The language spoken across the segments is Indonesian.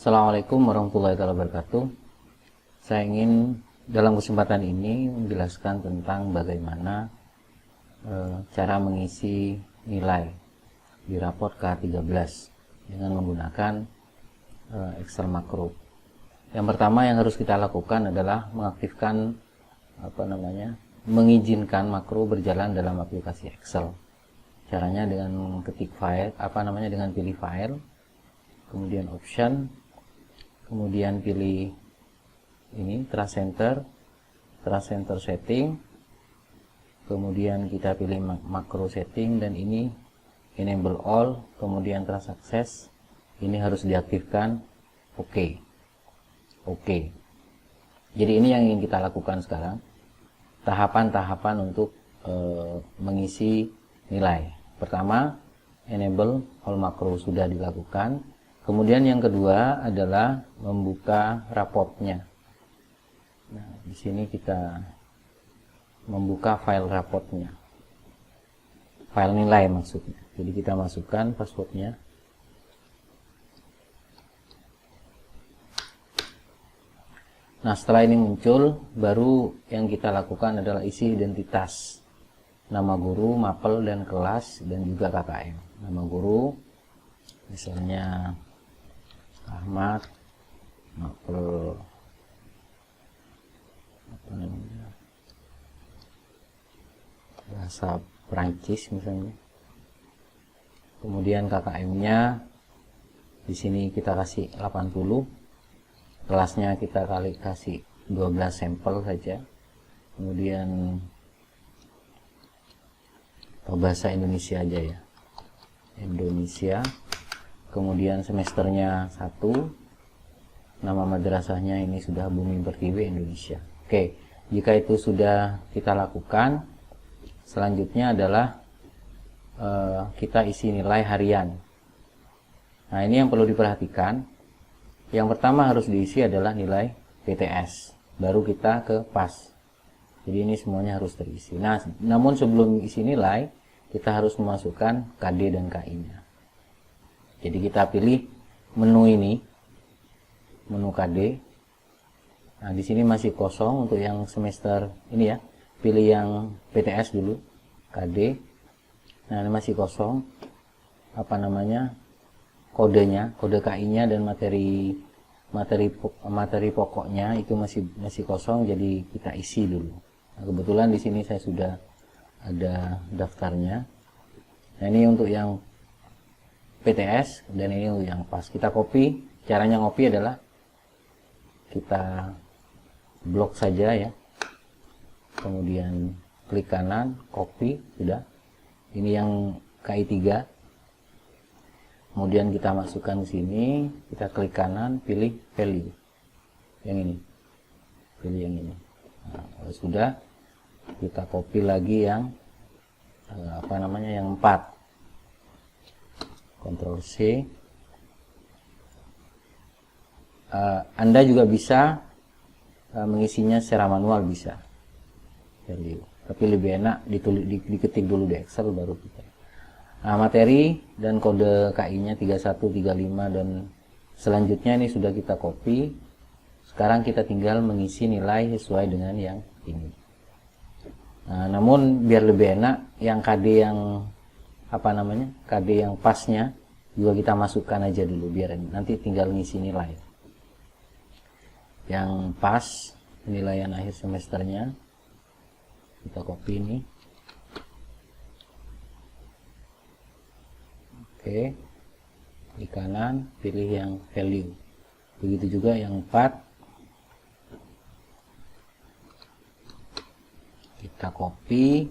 Assalamualaikum warahmatullahi wabarakatuh. Saya ingin dalam kesempatan ini menjelaskan tentang bagaimana cara mengisi nilai di raport K13 dengan menggunakan Excel makro. Yang pertama yang harus kita lakukan adalah mengaktifkan mengizinkan makro berjalan dalam aplikasi Excel. Caranya dengan ketik file, dengan pilih file, kemudian option, kemudian pilih ini Trust Center setting, kemudian kita pilih makro setting, dan ini enable all, kemudian trust access ini harus diaktifkan. Oke. Jadi ini yang ingin kita lakukan sekarang, tahapan-tahapan untuk mengisi nilai. Pertama, enable all makro sudah dilakukan. Kemudian yang kedua adalah membuka raportnya. Nah, di sini kita membuka file raportnya, file nilai maksudnya. Jadi kita masukkan passwordnya. Nah, setelah ini muncul, baru yang kita lakukan adalah isi identitas, nama guru, mapel dan kelas, dan juga KKM. Nama guru misalnya Ahmad, mapel bahasa Perancis misalnya. Kemudian KKM-nya di sini kita kasih 80. Kelasnya kita kasih 12 sampel saja. Kemudian bahasa Indonesia aja ya. Indonesia. Kemudian semesternya 1. Nama madrasahnya ini sudah Bumi Pertiwi Indonesia. Oke, jika itu sudah kita lakukan, selanjutnya adalah kita isi nilai harian. Nah, ini yang perlu diperhatikan. Yang pertama harus diisi adalah nilai PTS, baru kita ke PAS. Jadi ini semuanya harus terisi. Nah, namun sebelum isi nilai, kita harus memasukkan KD dan KI-nya. Jadi kita pilih menu ini, menu KD. Nah, di sini masih kosong untuk yang semester ini ya. Pilih yang PTS dulu, KD. Nah, ini masih kosong. Kodenya, kode KI-nya dan materi pokoknya itu masih kosong, jadi kita isi dulu. Nah, kebetulan di sini saya sudah ada daftarnya. Nah, ini untuk yang PTS dan ini untuk yang PAS. Kita copy. Caranya ngopi adalah kita blok saja ya. Kemudian klik kanan, copy, sudah. Ini yang KI 3. Kemudian kita masukkan ke sini, kita klik kanan, pilih value. Yang ini. Pilih yang ini. Nah, kalau sudah, kita copy lagi yang yang 4. Ctrl C. Anda juga bisa mengisinya secara manual, bisa. Value. Tapi lebih enak diketik dulu di Excel baru kita. Nah, materi dan kode KI-nya 31, 35 dan selanjutnya ini sudah kita copy. Sekarang kita tinggal mengisi nilai sesuai dengan yang ini. Nah, namun biar lebih enak, yang KD yang pasnya juga kita masukkan aja dulu biar nanti tinggal ngisi nilai. Yang pas penilaian akhir semesternya kita copy ini. Oke, di kanan pilih yang value. Begitu juga yang 4. Kita copy,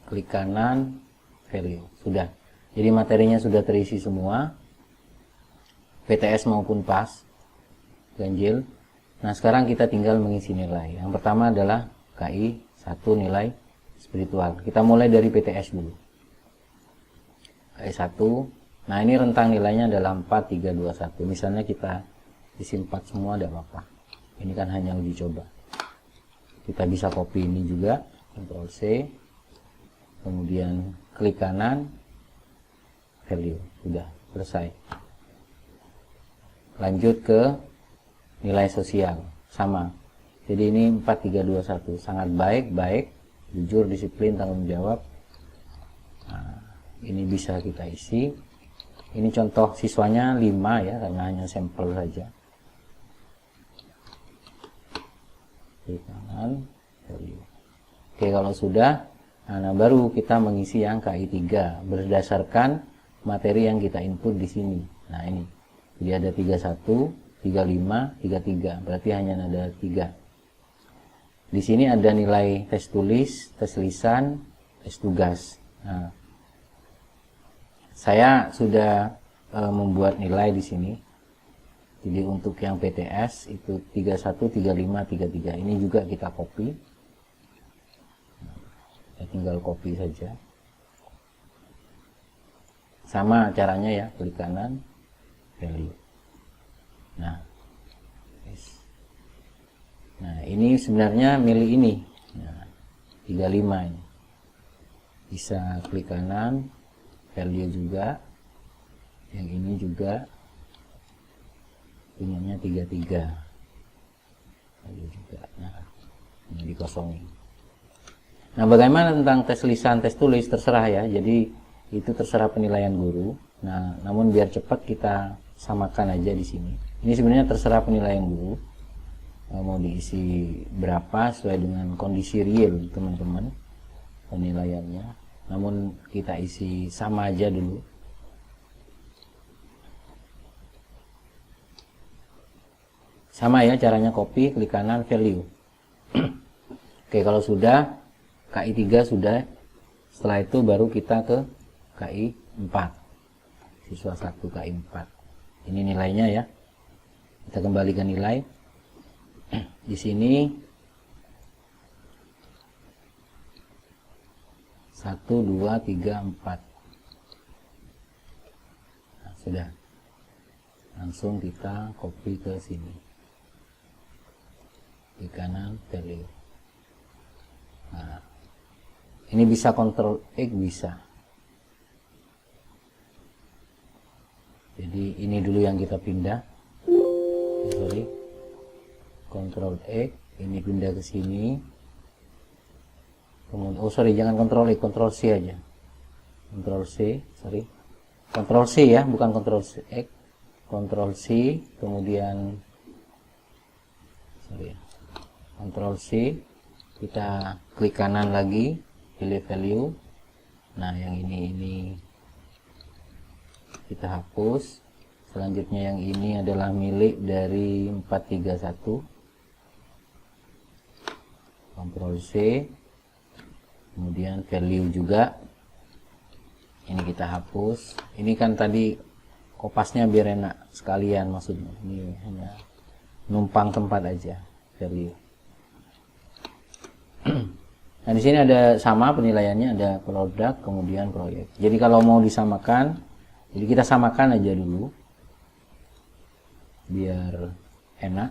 klik kanan, value. Sudah. Jadi materinya sudah terisi semua, PTS maupun PAS, ganjil. Nah, sekarang kita tinggal mengisi nilai. Yang pertama adalah KI 1 nilai spiritual. Kita mulai dari PTS dulu. KI 1. Nah, ini rentang nilainya adalah 4, 3, 2, 1. Misalnya kita isi 4 semua, tidak apa-apa. Ini kan hanya uji coba. Kita bisa copy ini juga, Ctrl C. Kemudian klik kanan, value. Sudah selesai. lanjut ke nilai sosial, sama. Jadi ini 4321, sangat baik, jujur, disiplin, tanggung jawab. Nah, ini bisa kita isi. Ini contoh siswanya 5 ya, karena hanya sampel saja. Klik kanan, value. Oke, kalau sudah, nah baru kita mengisi yang KI 3 berdasarkan materi yang kita input di sini. Nah ini, jadi ada 31, 35, 33, berarti hanya ada 3. Di sini ada nilai tes tulis, tes lisan, tes tugas. Nah, saya sudah membuat nilai di sini. Jadi untuk yang PTS itu 31, 35, 33. Ini juga kita copy. Saya tinggal copy saja. Sama caranya ya, klik kanan, value. Nah, nah ini sebenarnya milih ini. Nah, 35 ini. Bisa klik kanan, value juga. Yang ini juga punyanya 33. Value juga. Nah, ini dikosongin. Nah, bagaimana tentang tes lisan, tes tulis, terserah ya. Jadi itu terserah penilaian guru. Nah, namun biar cepat kita samakan aja di sini. Ini sebenarnya terserah penilaian guru. Mau diisi berapa sesuai dengan kondisi real teman-teman penilaiannya. Namun kita isi sama aja dulu. Sama ya caranya, copy, klik kanan, value. Oke, kalau sudah KI 3 sudah, setelah itu baru kita ke KI 4. Siswa 1 KI 4. Ini nilainya ya. Kita kembalikan nilai. Di sini 1, 2, 3, 4. Nah, sudah. Langsung kita copy ke sini. Di kanan, value. Nah, ini bisa Ctrl X, bisa. Jadi ini dulu yang kita pindah. Sorry. Ctrl X, ini pindah ke sini. Kemudian, oh sorry, jangan Ctrl X, Ctrl C aja. Ctrl C, sorry. Ctrl C ya, bukan Ctrl X. Ctrl C, kemudian sorry. Ctrl C, kita klik kanan lagi, pilih value. Nah, yang ini kita hapus. Selanjutnya yang ini adalah milik dari 431. Ctrl C, kemudian value juga ini kita hapus. Ini kan tadi kopasnya biar enak sekalian, maksudnya ini hanya numpang tempat aja, value. Nah, di sini ada sama penilaiannya, ada produk, kemudian proyek. Jadi kalau mau disamakan, jadi kita samakan aja dulu biar enak.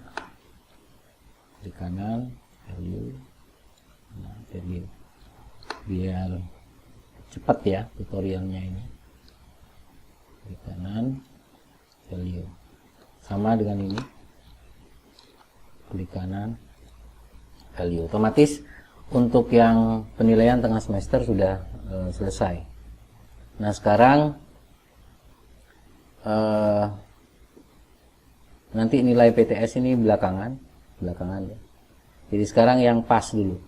Di kanan, value. Nah, value. Biar cepat ya tutorialnya ini. Di kanan, value. Sama dengan ini. Klik kanan, value. Otomatis untuk yang penilaian tengah semester sudah selesai. Nah, sekarang nanti nilai PTS ini belakangan ya. Jadi sekarang yang pas dulu,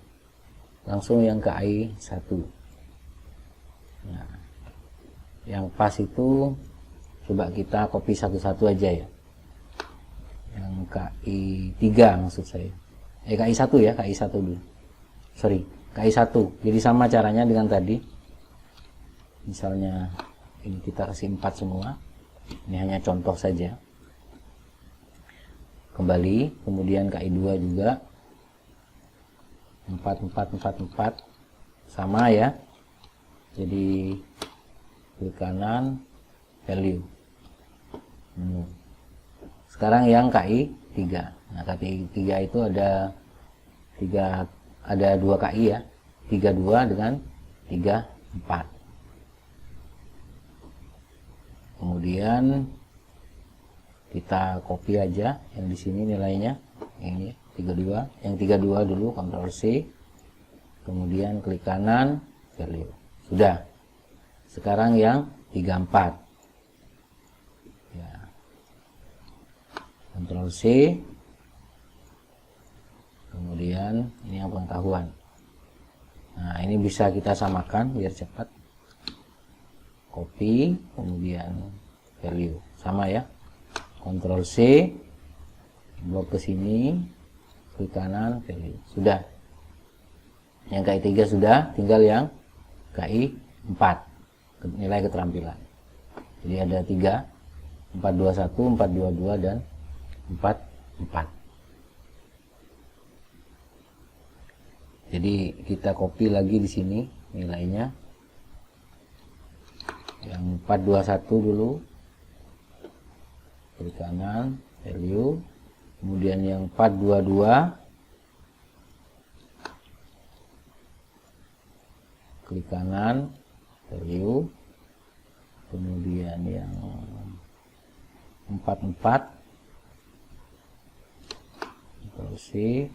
langsung yang KI 1. Nah, yang pas itu coba kita copy satu-satu aja ya. Yang KI 3 maksud saya. KI 1 ya, KI 1 dulu. Sorry, KI 1. Jadi sama caranya dengan tadi. Misalnya ini kita kasih 4 semua. Ini hanya contoh saja. Kembali, kemudian KI 2 juga. 4, 4, 4, 4. Sama ya. Jadi klik kanan, value. Sekarang yang KI 3. Nah, KI 3 itu ada 2 KI ya, 32 dengan 34. kita copy aja yang di sini nilainya, ini 32, yang 32 dulu, Ctrl C, kemudian klik kanan, value. Sudah. Sekarang yang 34. Ya. Ctrl C, kemudian ini yang pengetahuan. Nah, ini bisa kita samakan biar cepat. Copy, kemudian value. Sama ya. Ctrl C, blok ke sini, klik kanan, value. Sudah. Yang KI 3 sudah, tinggal yang KI 4. Nilai keterampilan. Jadi ada 3, 421, 422 dan 44. Jadi kita copy lagi di sini nilainya. Yang 421 dulu. Klik kanan, value. Kemudian yang 422, klik kanan, value. Kemudian yang 44, Ctrl C,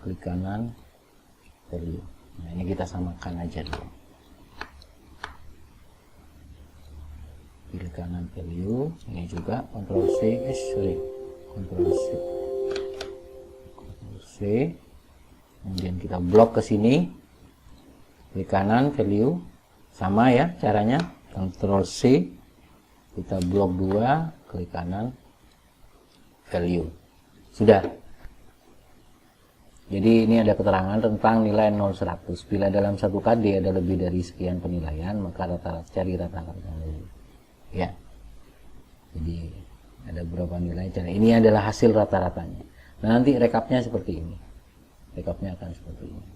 klik kanan, value. Nah, ini kita samakan aja dulu. Klik kanan, value. Ini juga Ctrl C, Ctrl C, Ctrl C. Kemudian kita blok ke sini. Klik kanan, value. Sama ya caranya. Ctrl C. Kita blok 2, klik kanan, value. Sudah. Jadi ini ada keterangan tentang nilai 0-100. Bila dalam satu KD ada lebih dari sekian penilaian, maka rata-rata cari rata-rata dulu. Ya. Jadi ada beberapa nilai. Ini adalah hasil rata-ratanya. Nah, nanti rekapnya seperti ini. Rekapnya akan seperti ini.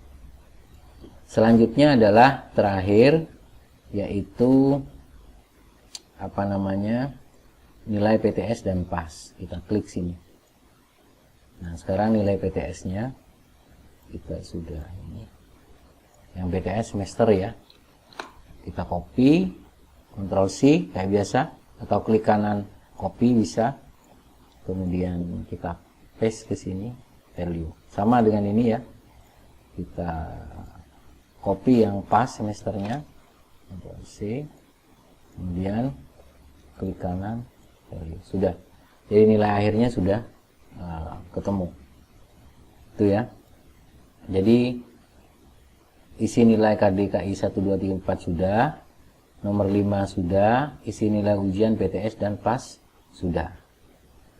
Selanjutnya adalah terakhir, yaitu apa namanya, nilai PTS dan PAS. Kita klik sini. Nah, sekarang nilai PTS-nya kita sudah ini. Yang PTS semester ya. Kita copy, Ctrl C kayak biasa, atau klik kanan copy bisa. Kemudian kita paste ke sini, value. Sama dengan ini ya. Kita copy yang PAS semesternya, Ctrl C. Kemudian klik kanan, value. Sudah. Jadi nilai akhirnya sudah ketemu. Itu ya. Jadi isi nilai KDKI 1, 2, 3, 4 sudah. Nomor 5 sudah. Isi nilai ujian PTS dan PAS sudah.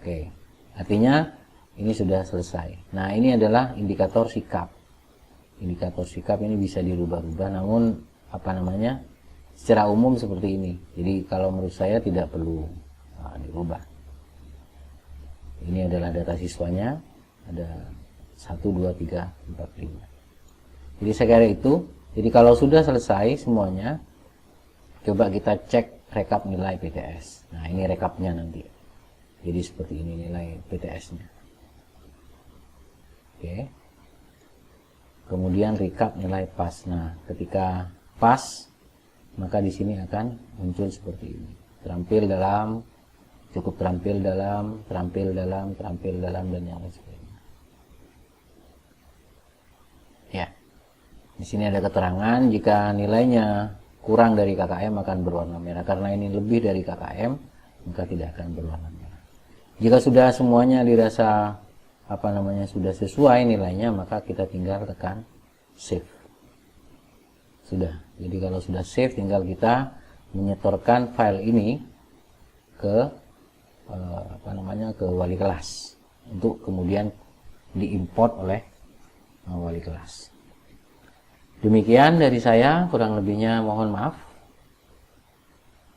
Oke. Artinya ini sudah selesai. Nah, ini adalah indikator sikap. Indikator sikap ini bisa dirubah-rubah, namun apa namanya? Secara umum seperti ini. Jadi kalau menurut saya tidak perlu dirubah. Ini adalah data siswanya, ada 1, 2, 3, 4, 5. Jadi saya kira itu. Jadi kalau sudah selesai semuanya, coba kita cek rekap nilai PTS. Nah, ini rekapnya nanti. Jadi seperti ini nilai PTS-nya. Oke. Kemudian recap nilai PAS. Nah, ketika PAS, maka di sini akan muncul seperti ini. Terampil dalam, cukup terampil dalam, terampil dalam, terampil dalam, dan yang lain sebagainya. Ya. Di sini ada keterangan jika nilainya kurang dari KKM akan berwarna merah. Karena ini lebih dari KKM, maka tidak akan berwarna merah. Jika sudah semuanya dirasa sudah sesuai nilainya, maka kita tinggal tekan save. Sudah. Jadi kalau sudah save, tinggal kita menyetorkan file ini ke ke wali kelas untuk kemudian diimport oleh wali kelas. Demikian dari saya, kurang lebihnya mohon maaf.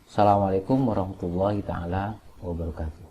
Assalamualaikum warahmatullahi taala wabarakatuh.